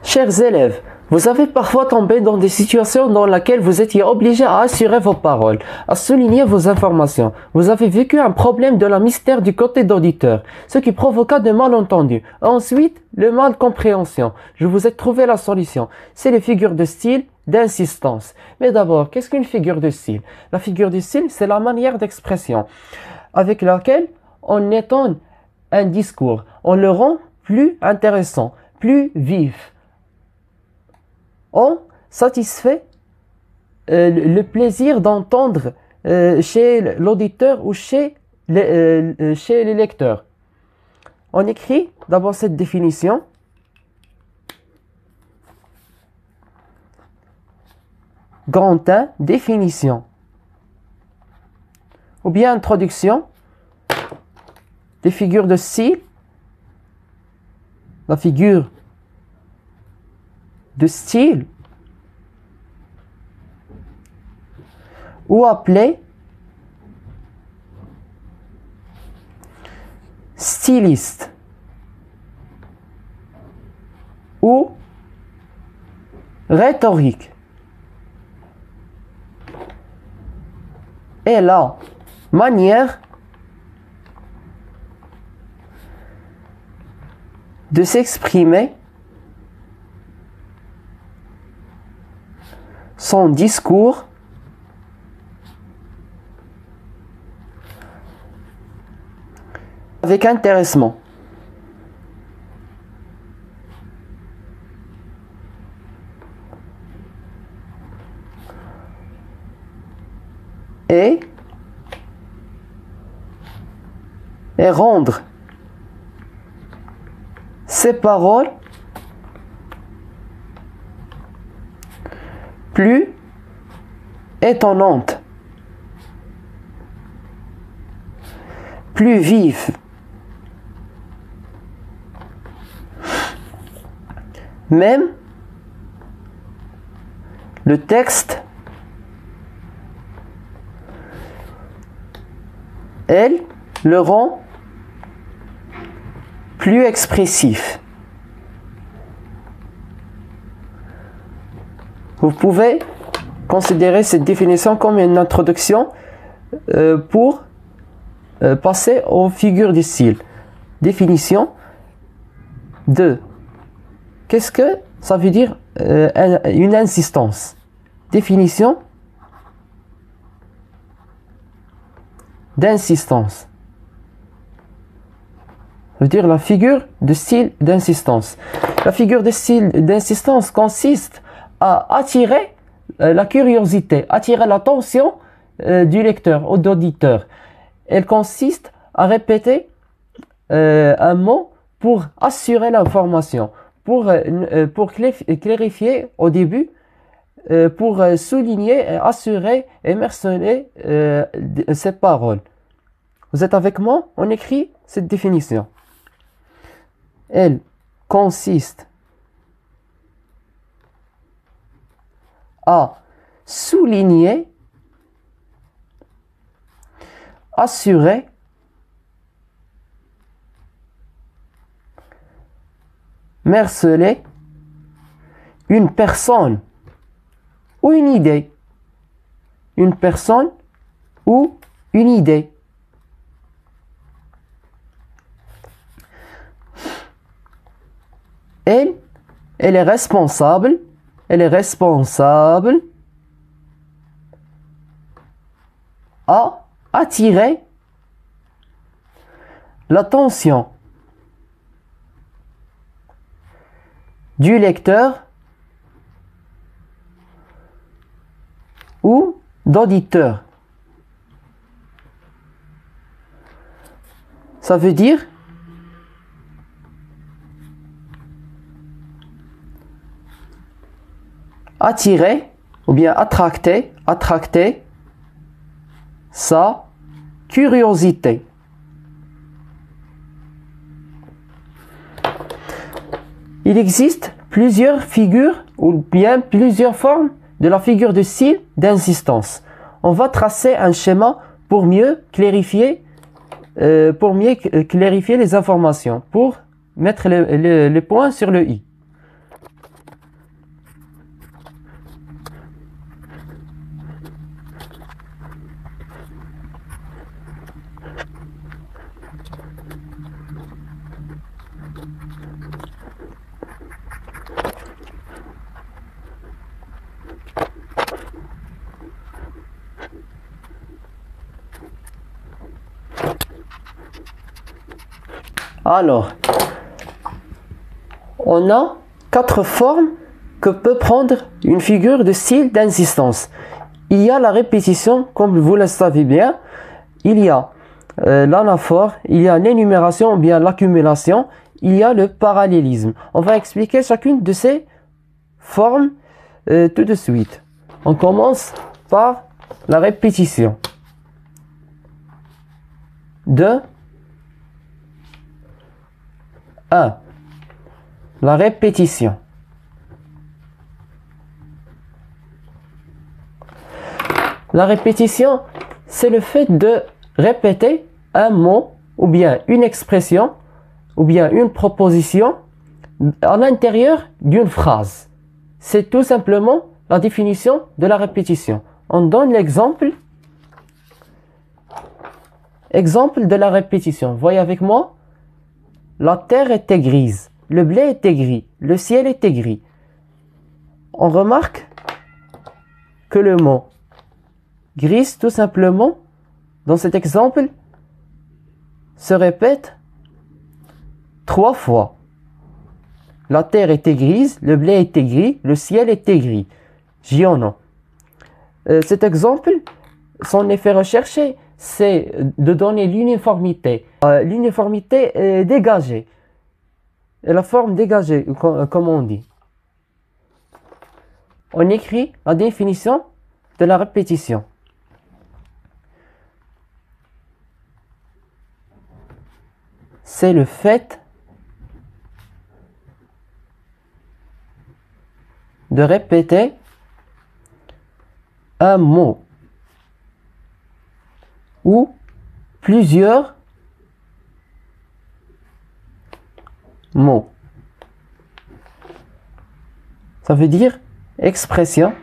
Chers élèves, vous avez parfois tombé dans des situations dans lesquelles vous étiez obligé à assurer vos paroles, à souligner vos informations. Vous avez vécu un problème de la mystère du côté d'auditeur, ce qui provoqua des malentendus. Ensuite, le mal compréhension. Je vous ai trouvé la solution. C'est les figures de style d'insistance. Mais d'abord, qu'est-ce qu'une figure de style? La figure de style, c'est la manière d'expression avec laquelle on étonne un discours. On le rend plus intéressant, plus vif. On satisfait le plaisir d'entendre chez l'auditeur ou chez les lecteurs. On écrit d'abord cette définition. Grand 1, définition. Ou bien introduction des figures de style. La figure de style, ou appelé styliste, ou rhétorique, est la manière de s'exprimer son discours avec intéressement. Et rendre ses paroles plus étonnantes, plus vives, même le texte, elle le rend plus expressif. Vous pouvez considérer cette définition comme une introduction pour passer aux figures du style. Définition de qu'est-ce que ça veut dire une insistance. Définition d'insistance. Ça veut dire la figure de style d'insistance. La figure de style d'insistance consiste à attirer la curiosité, attirer l'attention du lecteur ou d'auditeur. Elle consiste à répéter un mot pour assurer l'information, pour clarifier au début, pour souligner, assurer et mentionner ces paroles. Vous êtes avec moi? On écrit cette définition. Elle consiste à souligner, assurer, marceler une personne ou une idée. Une personne ou une idée. Elle est responsable. Elle est responsable à attirer l'attention du lecteur ou d'auditeur. Ça veut dire attirer ou bien attracter sa curiosité. Il existe plusieurs figures ou bien plusieurs formes de la figure de style d'insistance. On va tracer un schéma pour mieux clarifier les informations, pour mettre les points sur le i. Alors, on a 4 formes que peut prendre une figure de style d'insistance. Il y a la répétition, comme vous le savez bien. Il y a l'anaphore, il y a l'énumération ou bien l'accumulation, il y a le parallélisme. On va expliquer chacune de ces formes tout de suite. On commence par la répétition. De 1. La répétition. La répétition, c'est le fait de répéter un mot ou bien une expression ou bien une proposition à l'intérieur d'une phrase. C'est tout simplement la définition de la répétition. On donne l'exemple. Exemple de la répétition. Voyez avec moi. La terre était grise. Le blé était gris. Le ciel était gris. On remarque que le mot grise, tout simplement, dans cet exemple, se répète 3 fois. La terre était grise, le blé était gris, le ciel était gris. Giono. Cet exemple, son effet recherché, c'est de donner l'uniformité. L'uniformité est dégagée. Et la forme dégagée, comme on dit. On écrit la définition de la répétition. C'est le fait de répéter un mot ou plusieurs mots. Ça veut dire expression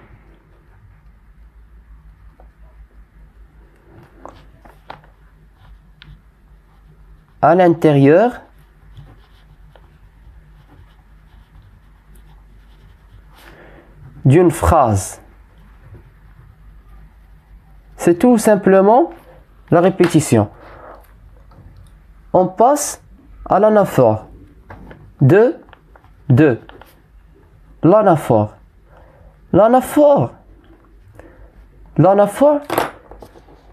à l'intérieur d'une phrase. C'est tout simplement la répétition. On passe à l'anaphore. De. L'anaphore. L'anaphore,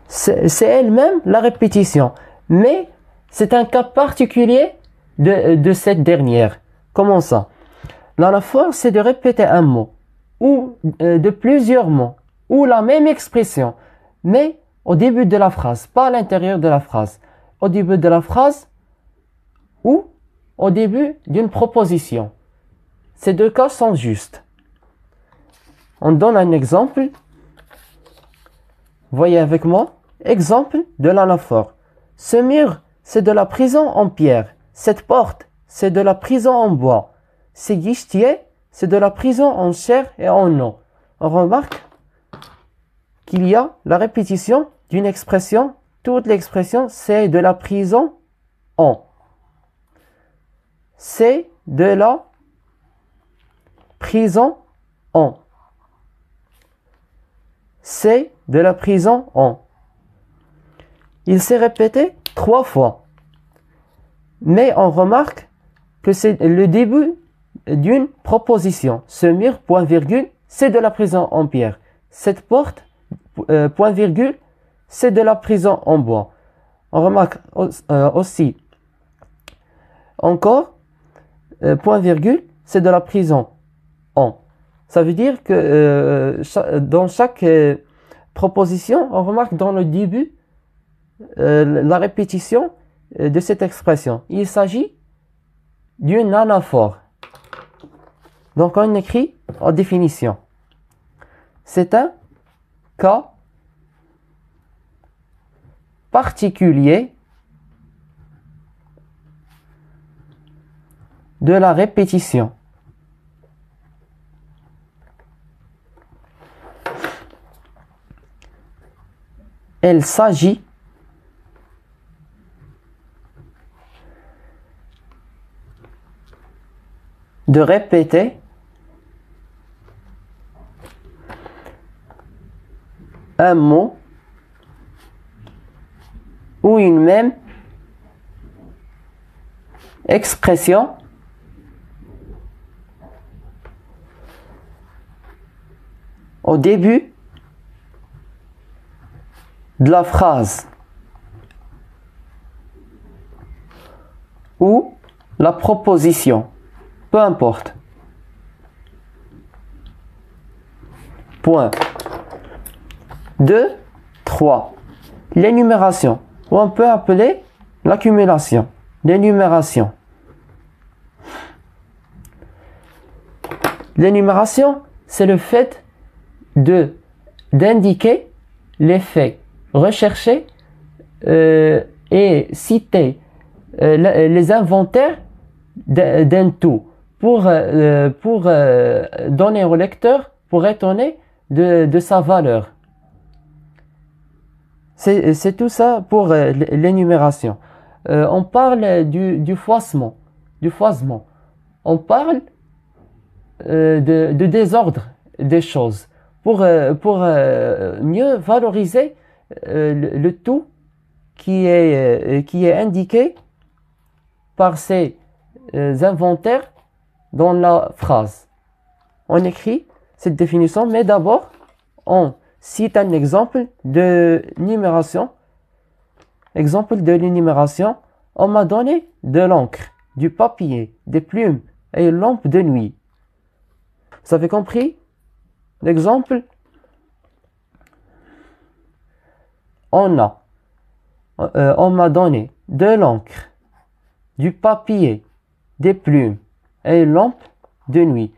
c'est elle-même la répétition. Mais c'est un cas particulier de cette dernière. Comment ça? L'anaphore, c'est de répéter un mot ou de plusieurs mots ou la même expression, mais au début de la phrase, pas à l'intérieur de la phrase. Au début de la phrase ou au début d'une proposition. Ces 2 cas sont justes. On donne un exemple. Voyez avec moi. Exemple de l'anaphore. Ce mur, c'est de la prison en pierre. Cette porte, c'est de la prison en bois. Ces guichetiers, c'est de la prison en chair et en eau. On remarque qu'il y a la répétition d'une expression. Toute l'expression, c'est de la prison en. C'est de la prison en. C'est de la prison en. Il s'est répété 3 fois. Mais on remarque que c'est le début d'une proposition. Ce mur, point virgule, c'est de la prison en pierre. Cette porte, point virgule, c'est de la prison en bois. On remarque aussi, encore, point virgule, c'est de la prison en. Ça veut dire que dans chaque proposition, on remarque dans le début la répétition de cette expression. Il s'agit d'une anaphore. Donc on écrit en définition. C'est un cas particulier de la répétition. Il s'agit de répéter un mot ou une même expression au début de la phrase ou la proposition, peu importe. Point. 2, 3. L'énumération, ou on peut appeler l'accumulation. L'énumération. L'énumération, c'est le fait d'indiquer les faits recherchés et citer les inventaires d'un tout pour donner au lecteur, pour étonner de sa valeur. C'est tout ça pour l'énumération. On parle du foisement. On parle de désordre des choses pour mieux valoriser le tout qui est indiqué par ces inventaires dans la phrase. On écrit cette définition, mais d'abord, on cite un exemple de numération. Exemple de l'énumération. On m'a donné de l'encre, du papier, des plumes et une lampe de nuit. Vous avez compris l'exemple? On m'a donné de l'encre, du papier, des plumes et une lampe de nuit.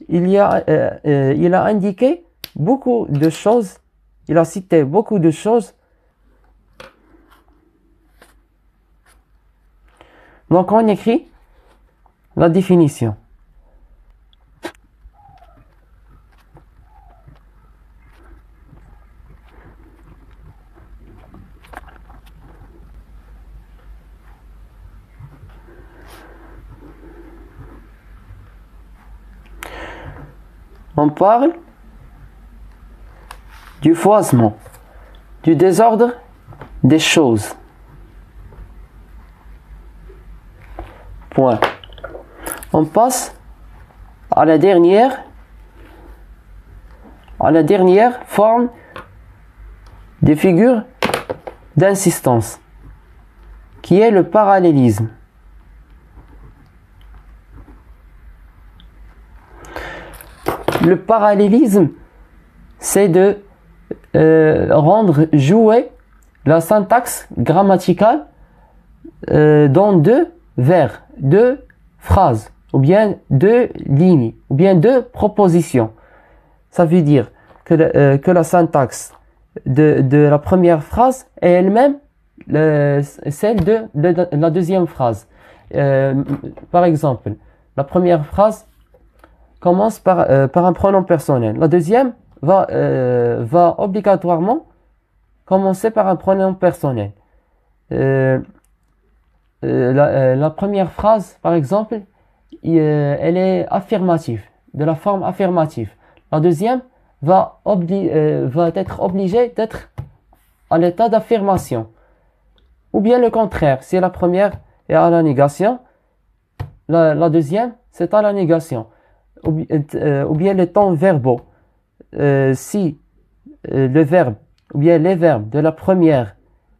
Il a indiqué beaucoup de choses, il a cité beaucoup de choses. Donc on écrit la définition. On parle du foisement, du désordre des choses. Point. On passe à la dernière forme des figures d'insistance, qui est le parallélisme. Le parallélisme, c'est de rendre jouer la syntaxe grammaticale dans deux vers, deux phrases, ou bien deux lignes, ou bien deux propositions. Ça veut dire que la syntaxe de la première phrase est elle-même celle de la deuxième phrase. Par exemple, la première phrase commence par un pronom personnel. La deuxième va obligatoirement commencer par un pronom personnel. La première phrase, par exemple, elle est affirmative, de la forme affirmative. La deuxième va être obligée d'être à l'état d'affirmation. Ou bien le contraire, si la première est à la négation, la deuxième, c'est à la négation. Ou bien les temps verbaux. Si le verbe ou bien les verbes de la première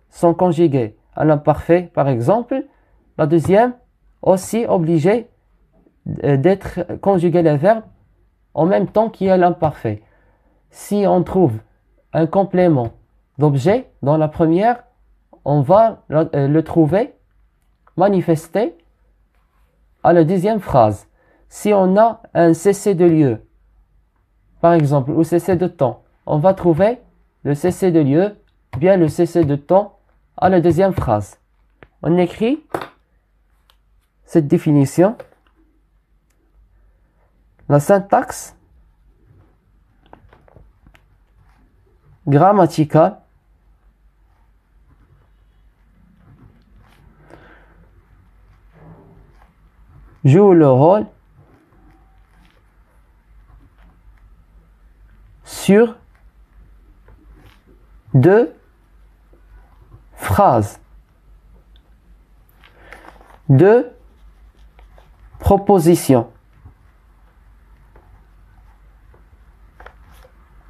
sont conjugués à l'imparfait, par exemple, la deuxième aussi obligée d'être conjugué les verbes en même temps qu'il y a l'imparfait. Si on trouve un complément d'objet dans la première, on va le trouver manifesté à la deuxième phrase. Si on a un cessé de lieu, par exemple, ou cessé de temps, on va trouver le cessé de lieu, bien le cessé de temps à la deuxième phrase. On écrit cette définition. La syntaxe grammaticale joue le rôle sur deux phrases, deux proposition.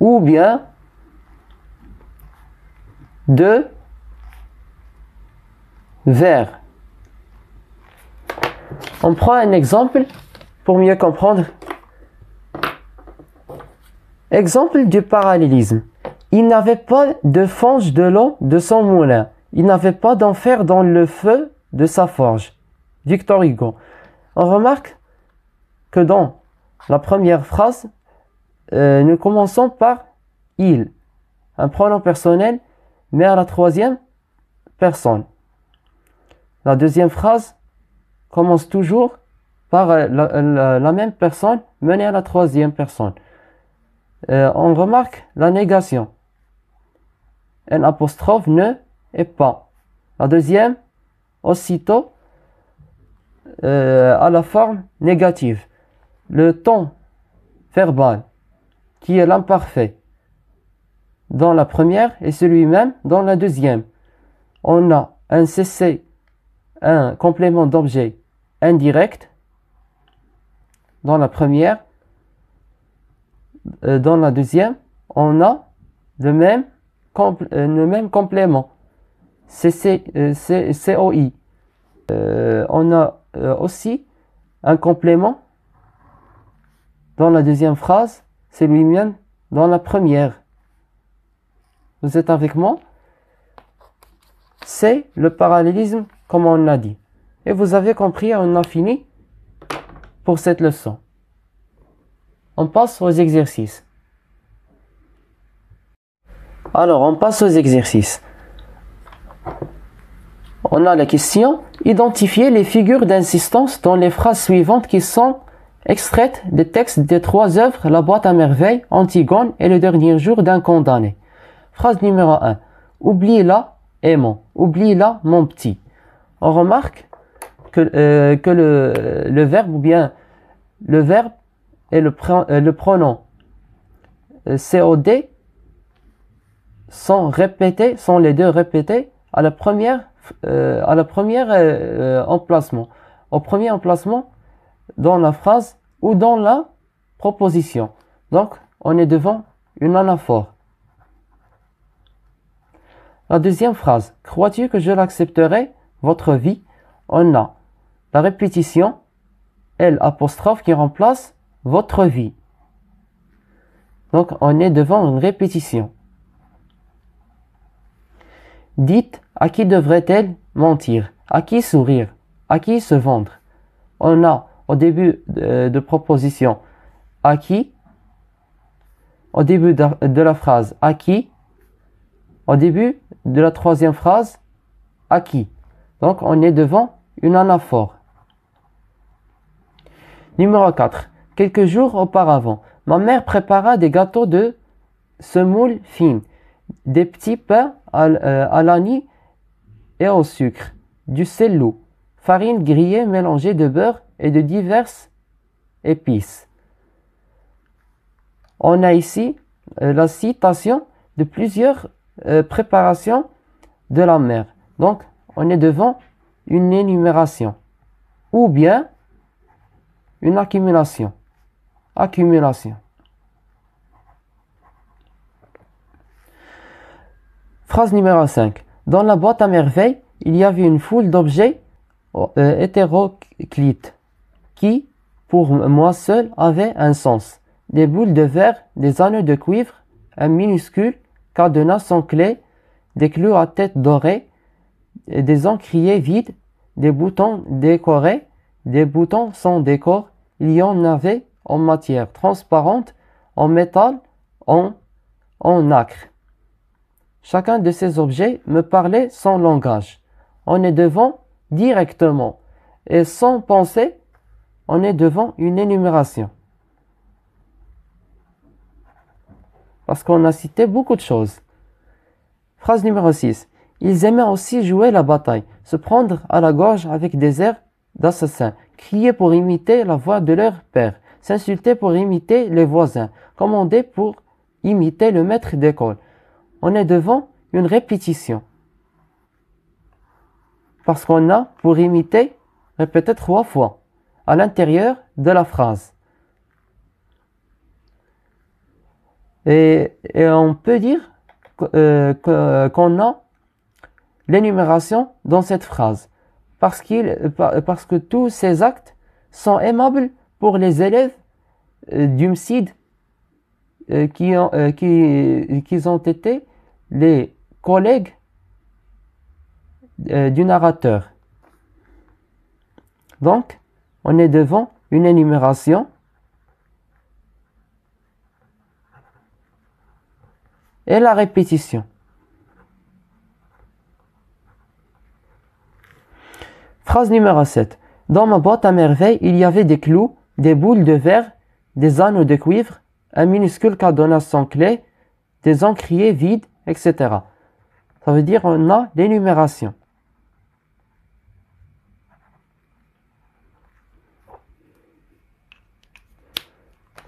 Ou bien de vers. On prend un exemple pour mieux comprendre. Exemple du parallélisme. Il n'avait pas de fange de l'eau de son moulin. Il n'avait pas d'enfer dans le feu de sa forge. Victor Hugo. On remarque que dans la première phrase, nous commençons par il, un pronom personnel, mais à la troisième personne. La deuxième phrase commence toujours par la même personne menée à la troisième personne. On remarque la négation. Un apostrophe ne et pas. La deuxième, aussitôt, à la forme négative. Le ton verbal, qui est l'imparfait, dans la première et celui-même dans la deuxième. On a un CC, un complément d'objet indirect dans la première. Dans la deuxième, on a le même complément, COI. On a aussi un complément dans la deuxième phrase, c'est lui-même dans la première. Vous êtes avec moi? C'est le parallélisme comme on l'a dit. Et vous avez compris, on a fini pour cette leçon. On passe aux exercices. Alors, on passe aux exercices. On a la question « Identifier les figures d'insistance dans les phrases suivantes qui sont extraites des textes des trois œuvres La boîte à merveilles, Antigone et Le dernier jour d'un condamné ». Phrase numéro 1. « Oublie-la, aimant. Oublie-la, mon petit. » On remarque que le verbe ou bien le verbe et le pronom COD sont répétés, sont les deux répétés à la première emplacement. Au premier emplacement dans la phrase ou dans la proposition. Donc, on est devant une anaphore. La deuxième phrase. Crois-tu que je l'accepterai, votre vie? On a la répétition, L apostrophe qui remplace votre vie. Donc, on est devant une répétition. Dites, à qui devrait-elle mentir? À qui sourire? À qui se vendre? On a au début de proposition à qui, au début de la phrase à qui, au début de la troisième phrase à qui. Donc on est devant une anaphore. Numéro 4. Quelques jours auparavant, ma mère prépara des gâteaux de semoule fine, des petits pains à l'anis et au sucre, du sellou, farine grillée mélangée de beurre et de diverses épices. On a ici la citation de plusieurs préparations de la mère. Donc, on est devant une énumération ou bien une accumulation. Accumulation. Phrase numéro 5. Dans la boîte à merveilles, il y avait une foule d'objets hétéroclites qui, pour moi seul, avaient un sens. Des boules de verre, des anneaux de cuivre, un minuscule cadenas sans clé, des clous à tête dorée, des encriers vides, des boutons décorés, des boutons sans décor. Il y en avait en matière transparente, en métal, en nacre. Chacun de ces objets me parlait son langage. On est devant directement et sans penser, on est devant une énumération. Parce qu'on a cité beaucoup de choses. Phrase numéro 6. Ils aimaient aussi jouer la bataille, se prendre à la gorge avec des airs d'assassins, crier pour imiter la voix de leur père, s'insulter pour imiter les voisins, commander pour imiter le maître d'école. On est devant une répétition. Parce qu'on a, pour imiter, répété 3 fois. à l'intérieur de la phrase. Et on peut dire qu'on a l'énumération dans cette phrase parce que tous ces actes sont aimables pour les élèves du MSID qui ont été les collègues du narrateur. Donc, on est devant une énumération et la répétition. Phrase numéro 7. Dans ma boîte à merveilles, il y avait des clous, des boules de verre, des anneaux de cuivre, un minuscule cadenas sans clé, des encriers vides, etc. Ça veut dire on a l'énumération.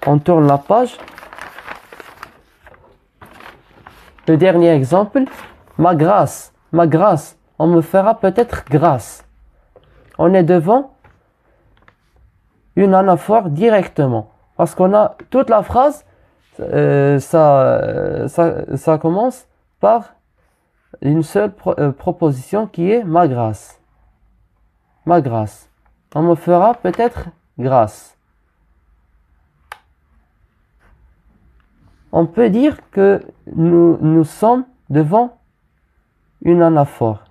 On tourne la page. Le dernier exemple, ma grâce, on me fera peut-être grâce. On est devant une anaphore directement. Parce qu'on a toute la phrase, ça commence par une seule proposition qui est ma grâce. Ma grâce. On me fera peut-être grâce. On peut dire que nous sommes devant une anaphore.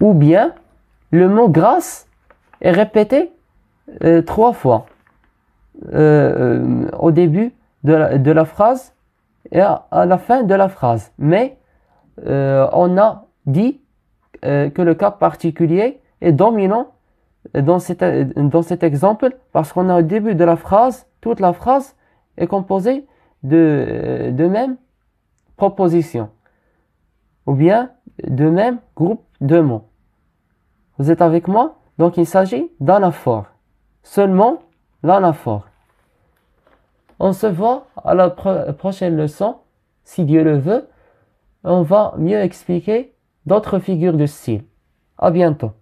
Ou bien, le mot grâce est répété 3 fois au début de la phrase et à la fin de la phrase. Mais on a dit que le cas particulier est dominant dans cet exemple parce qu'on a au début de la phrase, toute la phrase est composée de même proposition ou bien de même groupe de mots. Vous êtes avec moi? Donc il s'agit d'anaphore. Seulement l'anaphore. On se voit à la prochaine leçon, si Dieu le veut. On va mieux expliquer d'autres figures de style. À bientôt.